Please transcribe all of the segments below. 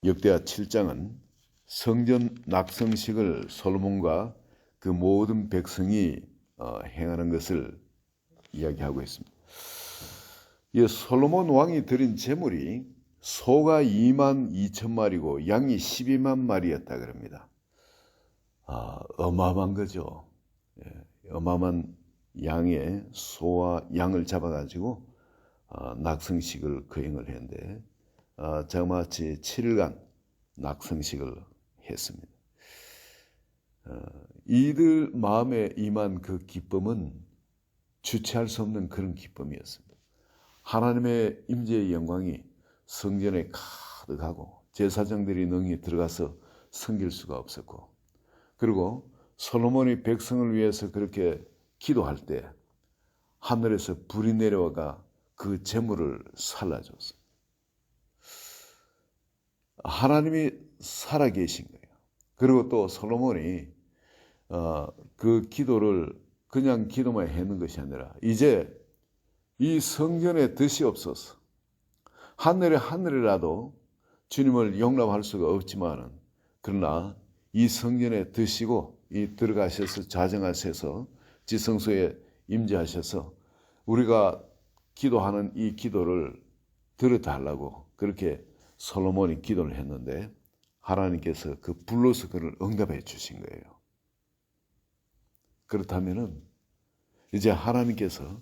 역대하 7장은 성전 낙성식을 솔로몬과 그 모든 백성이 행하는 것을 이야기하고 있습니다. 이 솔로몬 왕이 드린 제물이 소가 2만 2천 마리고 양이 12만 마리였다 그럽니다. 어마어마한 거죠. 어마어마한 양의 소와 양을 잡아가지고 낙성식을 거행을 했는데 자그마치 7일간 낙성식을 했습니다. 이들 마음에 임한 그 기쁨은 주체할 수 없는 그런 기쁨이었습니다. 하나님의 임재의 영광이 성전에 가득하고 제사장들이 능히 들어가서 섬길 수가 없었고, 그리고 솔로몬이 백성을 위해서 그렇게 기도할 때 하늘에서 불이 내려와가 그 제물을 살라줬습니다. 하나님이 살아계신 거예요. 그리고 또 솔로몬이 그 기도를 그냥 기도만 했는 것이 아니라 이제 이 성전에 드시옵소서. 하늘이라도 주님을 용납할 수가 없지만은, 그러나 이 성전에 드시고 이 들어가셔서 자정하셔서 지성소에 임재하셔서 우리가 기도하는 이 기도를 들어달라고 그렇게 솔로몬이 기도를 했는데, 하나님께서 그 불로서 그를 응답해 주신 거예요. 그렇다면은 이제 하나님께서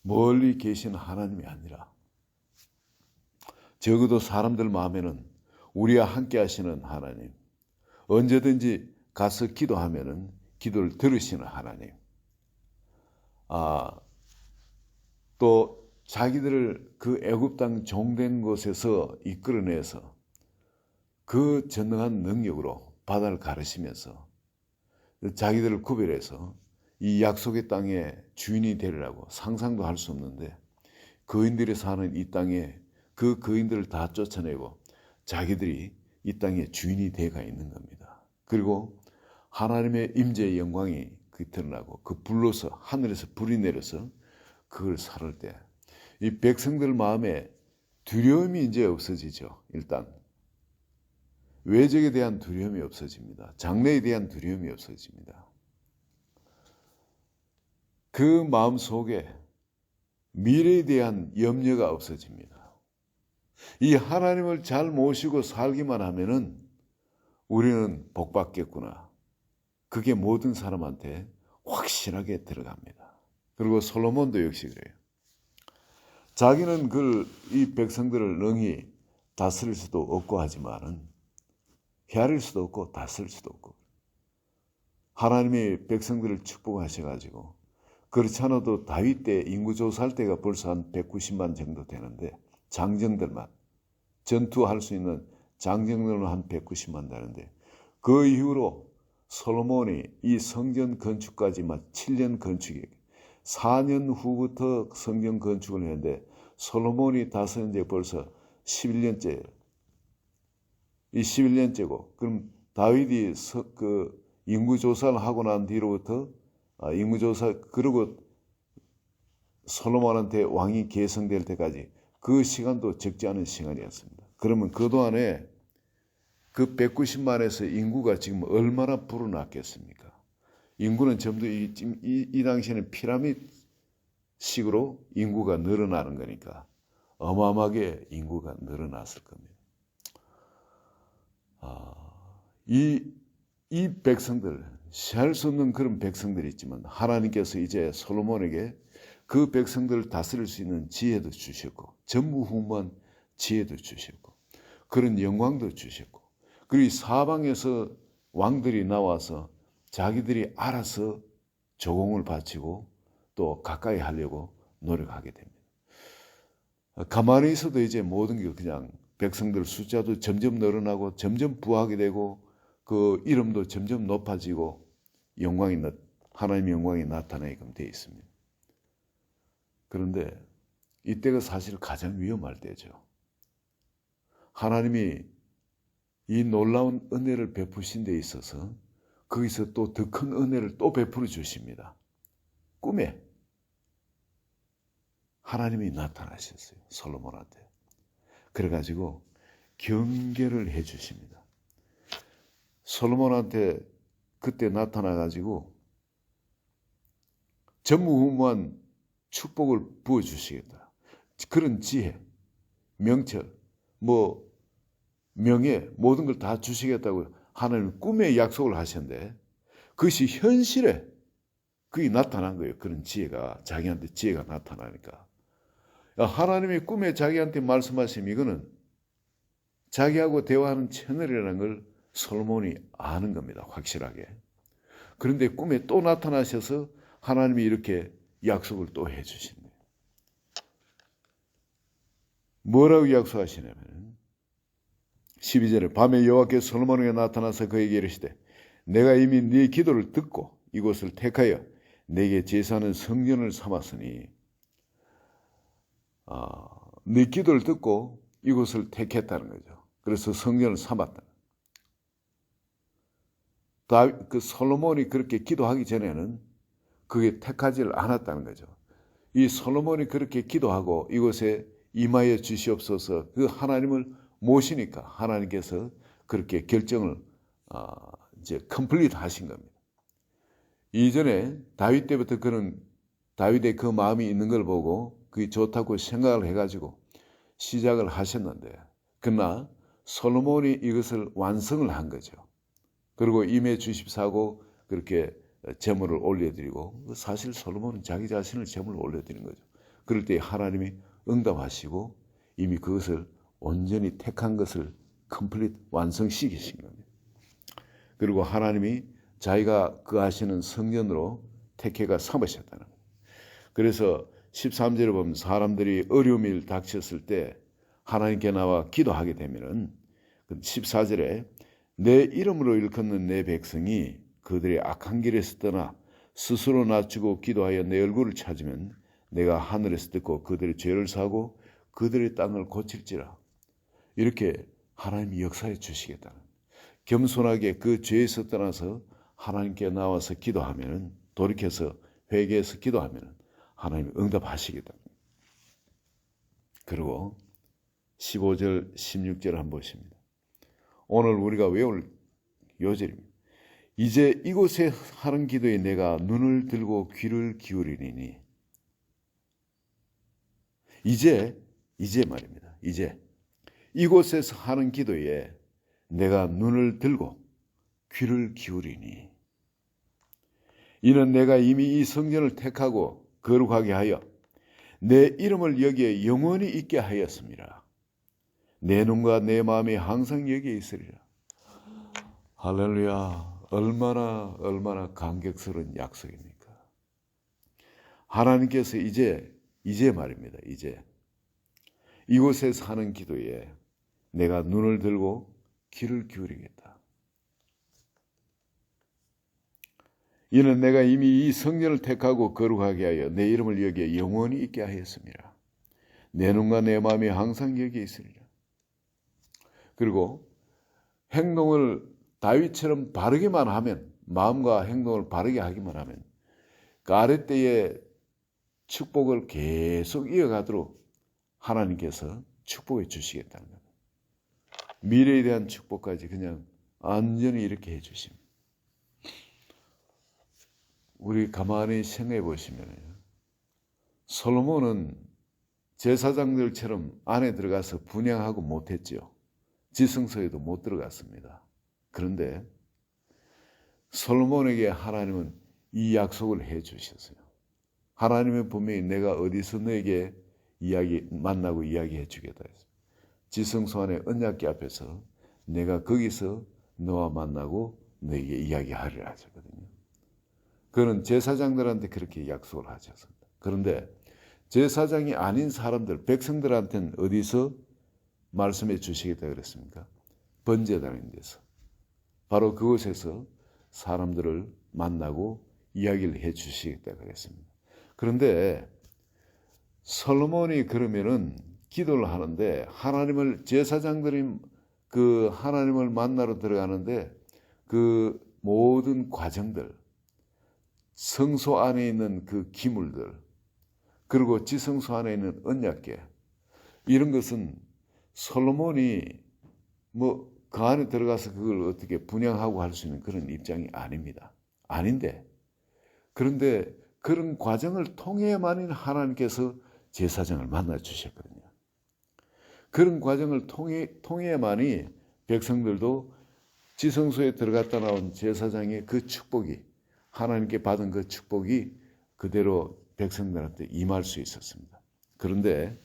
멀리 계신 하나님이 아니라 적어도 사람들 마음에는 우리와 함께 하시는 하나님, 언제든지 가서 기도하면은 기도를 들으시는 하나님, 또 자기들을 그 애굽 땅 종된 곳에서 이끌어내서 그 전능한 능력으로 바다를 가르시면서 자기들을 구별해서 이 약속의 땅에 주인이 되리라고 상상도 할 수 없는데, 거인들이 사는 이 땅에 그 거인들을 다 쫓아내고 자기들이 이 땅의 주인이 되어가 있는 겁니다. 그리고 하나님의 임재의 영광이 드러나고 그 불로서 하늘에서 불이 내려서 그걸 살을 때 이 백성들 마음에 두려움이 이제 없어지죠. 일단 외적에 대한 두려움이 없어집니다. 장래에 대한 두려움이 없어집니다. 그 마음 속에 미래에 대한 염려가 없어집니다. 이 하나님을 잘 모시고 살기만 하면은 우리는 복받겠구나. 그게 모든 사람한테 확실하게 들어갑니다. 그리고 솔로몬도 역시 그래요. 자기는 이 백성들을 능히 다스릴 수도 없고 하지만은 헤아릴 수도 없고 다스릴 수도 없고, 하나님이 백성들을 축복하셔가지고, 그렇지 않아도 다윗 때 인구 조사할 때가 벌써 한 190만 정도 되는데, 장정들만 전투할 수 있는 장정들은 한 190만 되는데, 그 이후로 솔로몬이 이 성전 건축까지만 7년 건축이 4년 후부터 성전 건축을 했는데, 솔로몬이 다스린 지 벌써 11년째예요. 이 11년째고, 그럼 다윗이 그 인구조사를 하고 난 뒤로부터 인구조사, 그리고 솔로몬한테 왕이 계승될 때까지 그 시간도 적지 않은 시간이었습니다. 그러면 그동안에 그 190만에서 인구가 지금 얼마나 불어났겠습니까? 인구는 전부 이 당시에는 피라미드식으로 인구가 늘어나는 거니까 어마어마하게 인구가 늘어났을 겁니다. 이 백성들, 셀 수 없는 그런 백성들이 있지만 하나님께서 이제 솔로몬에게 그 백성들을 다스릴 수 있는 지혜도 주셨고, 전무후무한 지혜도 주셨고, 그런 영광도 주셨고, 그리고 사방에서 왕들이 나와서 자기들이 알아서 조공을 바치고 또 가까이 하려고 노력하게 됩니다. 가만히 있어도 이제 모든 게 그냥 백성들 숫자도 점점 늘어나고 점점 부하게 되고 그 이름도 점점 높아지고 하나님의 영광이 나타나게끔 되어 있습니다. 그런데 이때가 사실 가장 위험할 때죠. 하나님이 이 놀라운 은혜를 베푸신 데 있어서 거기서 또 더 큰 은혜를 또 베풀어 주십니다. 꿈에 하나님이 나타나셨어요, 솔로몬한테. 그래가지고 경계를 해 주십니다. 솔로몬한테 그때 나타나 가지고 전무후무한 축복을 부어 주시겠다. 그런 지혜, 명철, 명예 모든 걸 다 주시겠다고 하나님 꿈의 약속을 하셨는데 그것이 현실에 그게 나타난 거예요. 그런 지혜가 자기한테 지혜가 나타나니까 하나님의 꿈에 자기한테 말씀하심 이거는 자기하고 대화하는 채널이라는 걸 솔로몬이 아는 겁니다. 확실하게. 그런데 꿈에 또 나타나셔서 하나님이 이렇게 약속을 또 해주신 거예요. 뭐라고 약속하시냐면 12절에 밤에 여호와께서 솔로몬에게 나타나서 그에게 이르시되 내가 이미 네 기도를 듣고 이곳을 택하여 내게 제사하는 성전을 삼았으니 네 기도를 듣고 이곳을 택했다는 거죠. 그래서 성전을 삼았다. 그 솔로몬이 그렇게 기도하기 전에는 그게 택하지를 않았다는 거죠. 이 솔로몬이 그렇게 기도하고 이곳에 임하여 주시옵소서 그 하나님을 모시니까 하나님께서 그렇게 결정을 이제 컴플리트 하신 겁니다. 이전에 다윗 때부터 그런 다윗의 그 마음이 있는 걸 보고 그게 좋다고 생각을 해가지고 시작을 하셨는데 그러나 솔로몬이 이것을 완성을 한 거죠. 그리고 임해 주십사고 그렇게 제물을 올려드리고 사실 솔로몬은 자기 자신을 제물을 올려드린 거죠. 그럴 때 하나님이 응답하시고 이미 그것을 온전히 택한 것을 컴플리트 완성시키신 겁니다. 그리고 하나님이 자기가 그 하시는 성전으로 택해가 삼으셨다는 거예요. 그래서 13절에 보면 사람들이 어려움이 닥쳤을 때 하나님께 나와 기도하게 되면은 14절에 내 이름으로 일컫는 내 백성이 그들의 악한 길에서 떠나 스스로 낮추고 기도하여 내 얼굴을 찾으면 내가 하늘에서 듣고 그들의 죄를 사고 그들의 땅을 고칠지라. 이렇게 하나님이 역사해 주시겠다는 겸손하게 그 죄에서 떠나서 하나님께 나와서 기도하면 돌이켜서 회개해서 기도하면 하나님이 응답하시겠다. 그리고 15절 16절 한번 보십니다. 오늘 우리가 외울 요절입니다. 이제 이곳에 하는 기도에 내가 눈을 들고 귀를 기울이니 이제 말입니다. 이제 이곳에서 하는 기도에 내가 눈을 들고 귀를 기울이니 이는 내가 이미 이 성전을 택하고 거룩하게 하여 내 이름을 여기에 영원히 있게 하였습니다. 내 눈과 내 마음이 항상 여기에 있으리라. 할렐루야. 얼마나 감격스러운 약속입니까? 하나님께서 이제 말입니다. 이제 이곳에서 하는 기도에 내가 눈을 들고 귀를 기울이겠다. 이는 내가 이미 이 성전을 택하고 거룩하게 하여 내 이름을 여기에 영원히 있게 하였습니다. 내 눈과 내 마음이 항상 여기에 있으리라. 그리고 행동을 다윗처럼 바르게만 하면 마음과 행동을 바르게 하기만 하면 그 아래 때의 축복을 계속 이어가도록 하나님께서 축복해 주시겠다는 겁니다. 미래에 대한 축복까지 그냥 안전히 이렇게 해 주십니다. 우리 가만히 생각해 보시면 솔로몬은 제사장들처럼 안에 들어가서 분향하고 못했죠. 지성소에도 못 들어갔습니다. 그런데 솔로몬에게 하나님은 이 약속을 해 주셨어요. 하나님은 분명히 내가 어디서 너에게 만나고 이야기해 주겠다 했어요. 지성소 안에 언약궤 앞에서 내가 거기서 너와 만나고 너에게 이야기하리라 하셨거든요. 그는 제사장들한테 그렇게 약속을 하셨습니다. 그런데 제사장이 아닌 사람들, 백성들한테는 어디서 말씀해 주시겠다 그랬습니까? 번제단인 데서. 바로 그곳에서 사람들을 만나고 이야기를 해 주시겠다 그랬습니다. 그런데 솔로몬이 그러면은 기도를 하는데 제사장들이 그 하나님을 만나러 들어가는데 그 모든 과정들, 성소 안에 있는 그 기물들, 그리고 지성소 안에 있는 언약궤, 이런 것은 솔로몬이 뭐 그 안에 들어가서 그걸 어떻게 분양하고 할 수 있는 그런 입장이 아닙니다. 아닌데, 그런데 그런 과정을 통해야만 하나님께서 제사장을 만나 주셨거든요. 그런 과정을 통해야만이 백성들도 지성소에 들어갔다 나온 제사장의 그 축복이, 하나님께 받은 그 축복이 그대로 백성들한테 임할 수 있었습니다. 그런데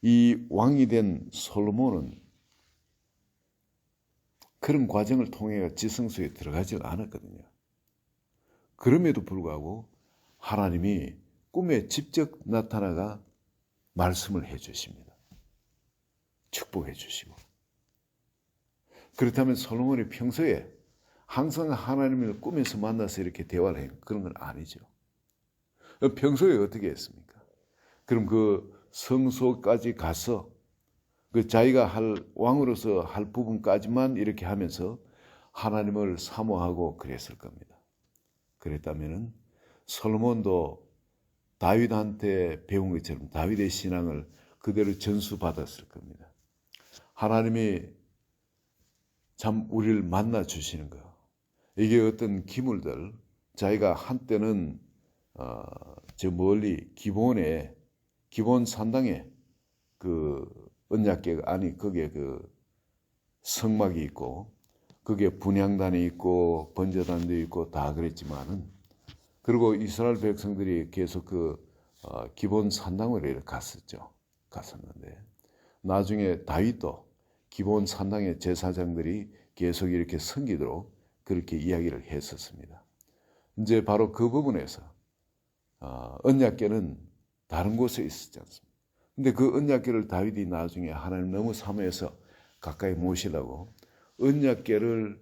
이 왕이 된 솔로몬은 그런 과정을 통해 지성소에 들어가지 않았거든요. 그럼에도 불구하고 하나님이 꿈에 직접 나타나가 말씀을 해주십니다. 축복해 주시고. 그렇다면 솔로몬이 평소에 항상 하나님을 꿈에서 만나서 이렇게 대화를 해요. 그런 건 아니죠. 평소에 어떻게 했습니까? 그럼 그 성소까지 가서 그 자기가 왕으로서 할 부분까지만 이렇게 하면서 하나님을 사모하고 그랬을 겁니다. 그랬다면은 솔로몬도 다윗한테 배운 것처럼 다윗의 신앙을 그대로 전수받았을 겁니다. 하나님이 참 우리를 만나 주시는 거, 이게 어떤 기물들, 자기가 한때는 저 멀리 기본 산당에 그 언약궤가 아니 거기에 그 성막이 있고 거기에 분향단이 있고 번제단도 있고 다 그랬지만은, 그리고 이스라엘 백성들이 계속 그 기본 산당으로 갔었는데 나중에 다윗도 기본 산당의 제사장들이 계속 이렇게 섬기도록 그렇게 이야기를 했었습니다. 이제 바로 그 부분에서 언약궤는 다른 곳에 있었지 않습니까? 근데 그 언약궤를 다윗이 나중에 하나님 너무 사모해서 가까이 모시려고 언약궤를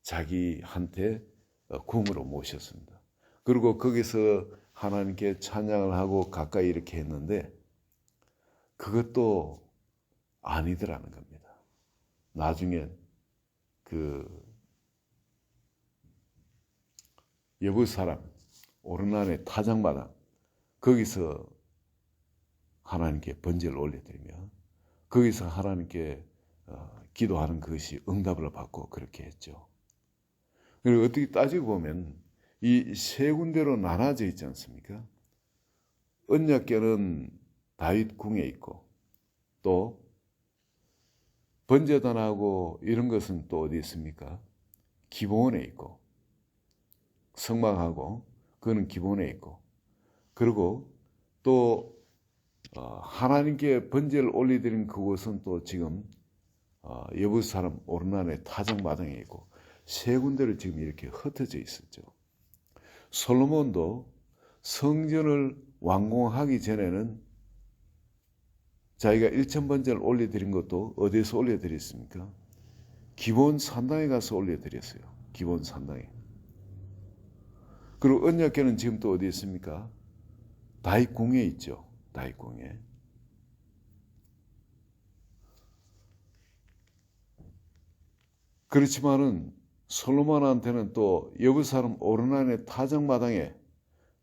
자기한테 궁으로 모셨습니다. 그리고 거기서 하나님께 찬양을 하고 가까이 이렇게 했는데 그것도 아니더라는 겁니다. 나중에 그 여부사람 오르난의 타작마당 거기서 하나님께 번제를 올려드리며 거기서 하나님께 기도하는 것이 응답을 받고 그렇게 했죠. 그리고 어떻게 따지고 보면 이 세 군데로 나눠져 있지 않습니까? 언약궤는 다윗 궁에 있고 또 번제단하고 이런 것은 또 어디 있습니까? 기본에 있고 성막하고 그거는 기본에 있고, 그리고 또 하나님께 번제를 올려드린 그곳은 또 지금 여부 사람 오르난의 타작마당에 있고 세 군데를 지금 이렇게 흩어져 있었죠. 솔로몬도 성전을 완공하기 전에는 자기가 일천번제를 올려드린 것도 어디에서 올려드렸습니까? 기본 산당에 가서 올려드렸어요. 기본 산당에. 그리고 언약궤는 지금 또 어디 있습니까? 다윗궁에 있죠. 다윗궁에. 그렇지만은 솔로몬한테는 또 여부사람 오르난의 타작마당에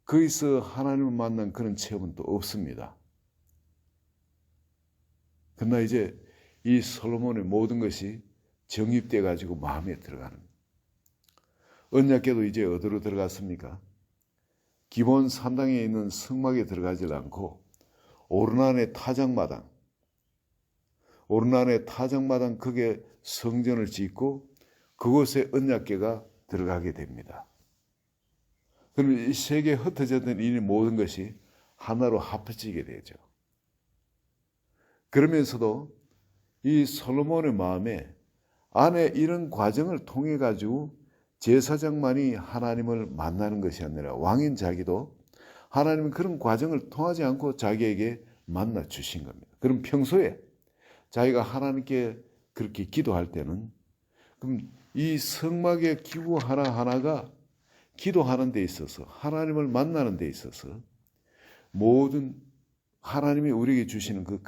거기서 하나님을 만난 그런 체험은 또 없습니다. 그러나 이제 이 솔로몬의 모든 것이 정립돼 가지고 마음에 들어가는, 언약궤도 이제 어디로 들어갔습니까? 기본 산당에 있는 성막에 들어가지 않고 오르난의 타작마당 그게 성전을 짓고 그곳에 언약궤가 들어가게 됩니다. 그럼 이 세계에 흩어졌던 이 모든 것이 하나로 합쳐지게 되죠. 그러면서도 이 솔로몬의 마음에 안에 이런 과정을 통해 가지고 제사장만이 하나님을 만나는 것이 아니라 왕인 자기도 하나님은 그런 과정을 통하지 않고 자기에게 만나 주신 겁니다. 그럼 평소에 자기가 하나님께 그렇게 기도할 때는 그럼 이 성막의 기구 하나하나가 기도하는 데 있어서 하나님을 만나는 데 있어서 모든 하나님이 우리에게 주시는 그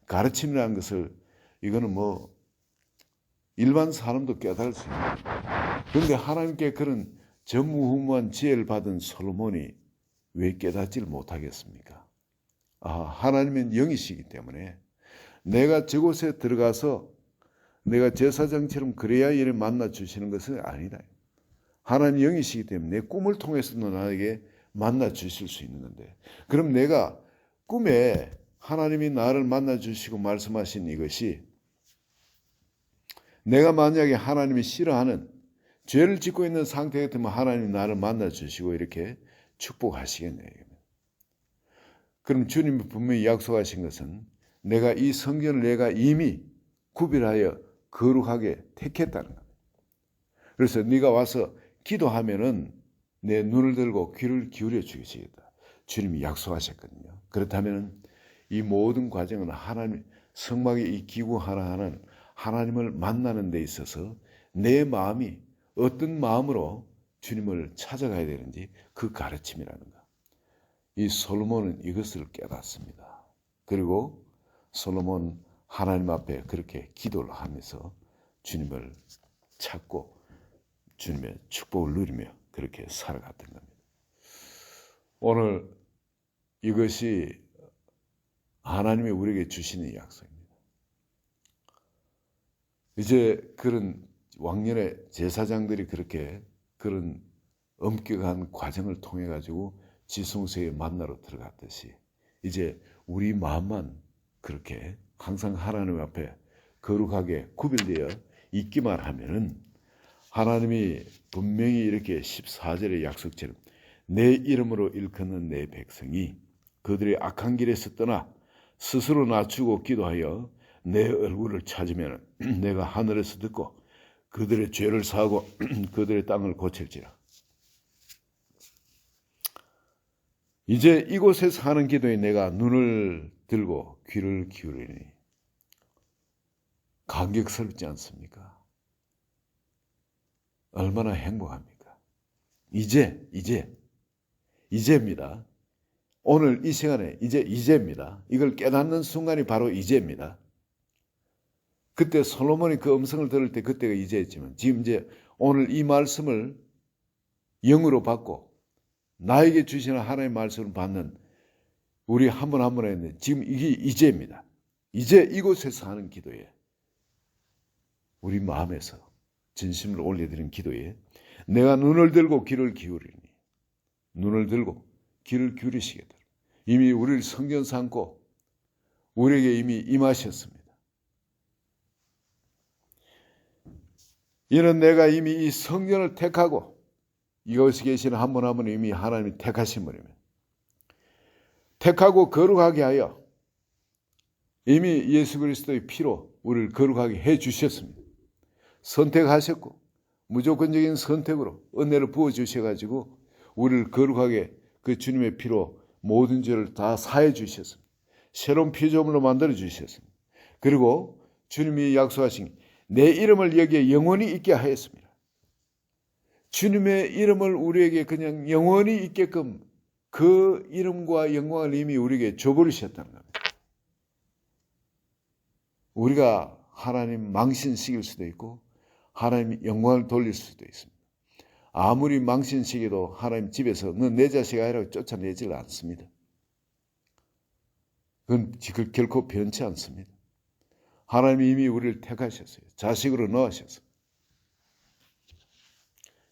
가르침이라는 것을 이거는 뭐 일반 사람도 깨달을 수 있는 거예요. 그런데 하나님께 그런 전무후무한 지혜를 받은 솔로몬이 왜 깨닫지를 못하겠습니까? 하나님은 영이시기 때문에 내가 저곳에 들어가서 내가 제사장처럼 그래야 이를 만나 주시는 것은 아니다. 하나님 영이시기 때문에 내 꿈을 통해서도 나에게 만나 주실 수 있는 건데, 그럼 내가 꿈에 하나님이 나를 만나 주시고 말씀하신 이것이, 내가 만약에 하나님이 싫어하는 죄를 짓고 있는 상태 같으면 하나님이 나를 만나 주시고 이렇게 축복하시겠네요. 그럼 주님이 분명히 약속하신 것은 내가 이 성전을 내가 이미 구별하여 거룩하게 택했다는 겁니다. 그래서 네가 와서 기도하면은 내 눈을 들고 귀를 기울여 주시겠다. 주님이 약속하셨거든요. 그렇다면 이 모든 과정은 하나님, 성막의 이 기구 하나하나는 하나님을 만나는 데 있어서 내 마음이 어떤 마음으로 주님을 찾아가야 되는지 그 가르침이라는 것. 이 솔로몬은 이것을 깨닫습니다. 그리고 솔로몬 하나님 앞에 그렇게 기도를 하면서 주님을 찾고 주님의 축복을 누리며 그렇게 살아갔던 겁니다. 오늘 이것이 하나님이 우리에게 주시는 약속입니다. 이제 그런 왕년의 제사장들이 그렇게 그런 엄격한 과정을 통해 가지고 지성소에 만나러 들어갔듯이 이제 우리 마음만 그렇게 항상 하나님 앞에 거룩하게 구별되어 있기만 하면은 하나님이 분명히 이렇게 14절의 약속처럼 내 이름으로 일컫는 내 백성이 그들의 악한 길에서 떠나 스스로 낮추고 기도하여 내 얼굴을 찾으면 내가 하늘에서 듣고 그들의 죄를 사하고 그들의 땅을 고칠지라. 이제 이곳에서 하는 기도에 내가 눈을 들고 귀를 기울이니 감격스럽지 않습니까? 얼마나 행복합니까? 이제입니다. 오늘 이 시간에 이제입니다. 이걸 깨닫는 순간이 바로 이제입니다. 그때 솔로몬이 그 음성을 들을 때 그때가 이제였지만 지금 이제 오늘 이 말씀을 영으로 받고 나에게 주시는 하나님의 말씀을 받는 우리 한 분 한 분에 있는 지금 이게 이제입니다. 이제 이곳에서 하는 기도에 우리 마음에서 진심을 올려드리는 기도에 내가 눈을 들고 귀를 기울이니 눈을 들고 귀를 기울이시겠다. 이미 우리를 성전 삼고 우리에게 이미 임하셨습니다. 이는 내가 이미 이 성전을 택하고 이곳에 계시는 한 분 한 분 이미 하나님이 택하신 분이면 택하고 거룩하게 하여 이미 예수 그리스도의 피로 우리를 거룩하게 해 주셨습니다. 선택하셨고 무조건적인 선택으로 은혜를 부어 주셔가지고 우리를 거룩하게 그 주님의 피로 모든 죄를 다 사해 주셨습니다. 새로운 피조물로 만들어 주셨습니다. 그리고 주님이 약속하신 내 이름을 여기에 영원히 있게 하였습니다. 주님의 이름을 우리에게 그냥 영원히 있게끔 그 이름과 영광을 이미 우리에게 줘버리셨다는 겁니다. 우리가 하나님 망신시킬 수도 있고 하나님 영광을 돌릴 수도 있습니다. 아무리 망신시켜도 하나님 집에서 너 내 자식 아니라고 쫓아내질 않습니다. 그건 결코 변치 않습니다. 하나님이 이미 우리를 택하셨어요. 자식으로 넣으셨어요.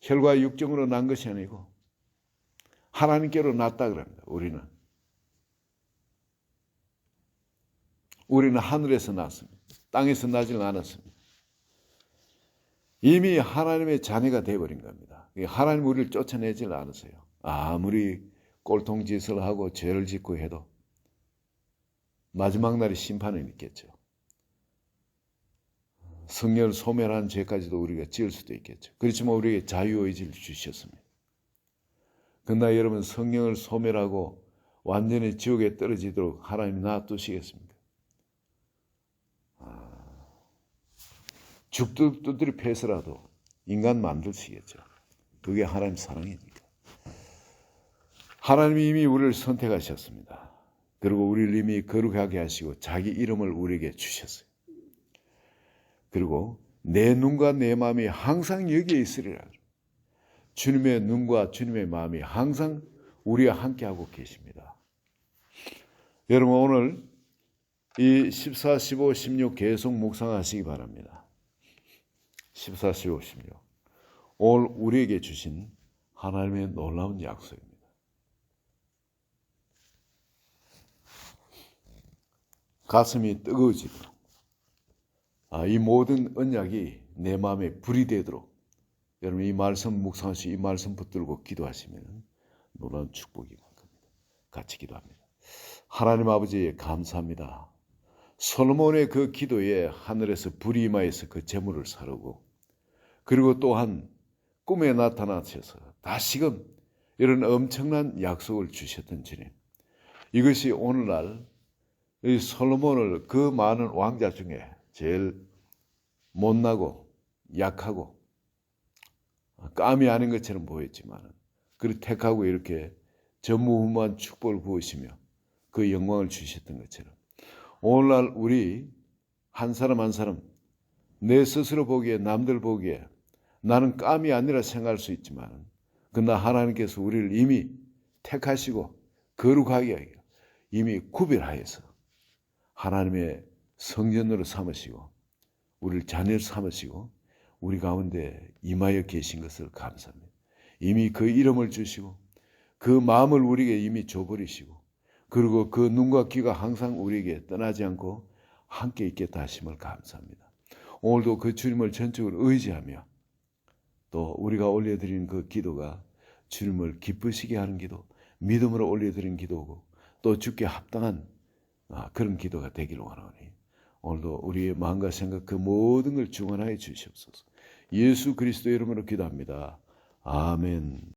혈과 육정으로 난 것이 아니고 하나님께로 났다 그럽니다. 우리는 하늘에서 났습니다. 땅에서 나질 않았습니다. 이미 하나님의 자녀가 되어버린 겁니다. 하나님 우리를 쫓아내질 않으세요. 아무리 꼴통짓을 하고 죄를 짓고 해도 마지막 날에 심판은 있겠죠. 성령을 소멸하는 죄까지도 우리가 지을 수도 있겠죠. 그렇지만 우리에게 자유의지를 주셨습니다. 그러나 여러분 성령을 소멸하고 완전히 지옥에 떨어지도록 하나님이 놔두시겠습니까? 죽도 두드려 패서라도 인간 만드시겠죠. 그게 하나님 사랑이니까. 하나님이 이미 우리를 선택하셨습니다. 그리고 우리를 이미 거룩하게 하시고 자기 이름을 우리에게 주셨어요. 그리고 내 눈과 내 마음이 항상 여기에 있으리라. 주님의 눈과 주님의 마음이 항상 우리와 함께하고 계십니다. 여러분 오늘 이 14, 15, 16 계속 묵상하시기 바랍니다. 14, 16. 오늘 우리에게 주신 하나님의 놀라운 약속입니다. 가슴이 뜨거워지도록, 이 모든 언약이 내 마음에 불이 되도록 여러분 이 말씀 묵상하시고 이 말씀 붙들고 기도하시면 놀라운 축복이 올 겁니다. 같이 기도합니다. 하나님 아버지 감사합니다. 솔로몬의 그 기도에 하늘에서 불이 임하여서 그 재물을 사르고, 그리고 또한 꿈에 나타나셔서 다시금 이런 엄청난 약속을 주셨던 주님, 이것이 오늘날 이 솔로몬을 그 많은 왕자 중에 제일 못나고 약하고 깜이 아닌 것처럼 보였지만, 그를 택하고 이렇게 전무후무한 축복을 부으시며 그 영광을 주셨던 것처럼, 오늘날 우리 한 사람 한 사람 내 스스로 보기에, 남들 보기에 나는 깜이 아니라 생각할 수 있지만, 그러나 하나님께서 우리를 이미 택하시고 거룩하게 이미 구별하여서 하나님의 성전으로 삼으시고 우리를 자녀로 삼으시고 우리 가운데 임하여 계신 것을 감사합니다. 이미 그 이름을 주시고 그 마음을 우리에게 이미 줘버리시고, 그리고 그 눈과 귀가 항상 우리에게 떠나지 않고 함께 있겠다 하심을 감사합니다. 오늘도 그 주님을 전적으로 의지하며 또 우리가 올려드리는 그 기도가 주님을 기쁘시게 하는 기도, 믿음으로 올려드리는 기도고 또 주께 합당한 그런 기도가 되기를 원하오니, 오늘도 우리의 마음과 생각 그 모든 걸 중원하여 주시옵소서. 예수 그리스도 이름으로 기도합니다. 아멘.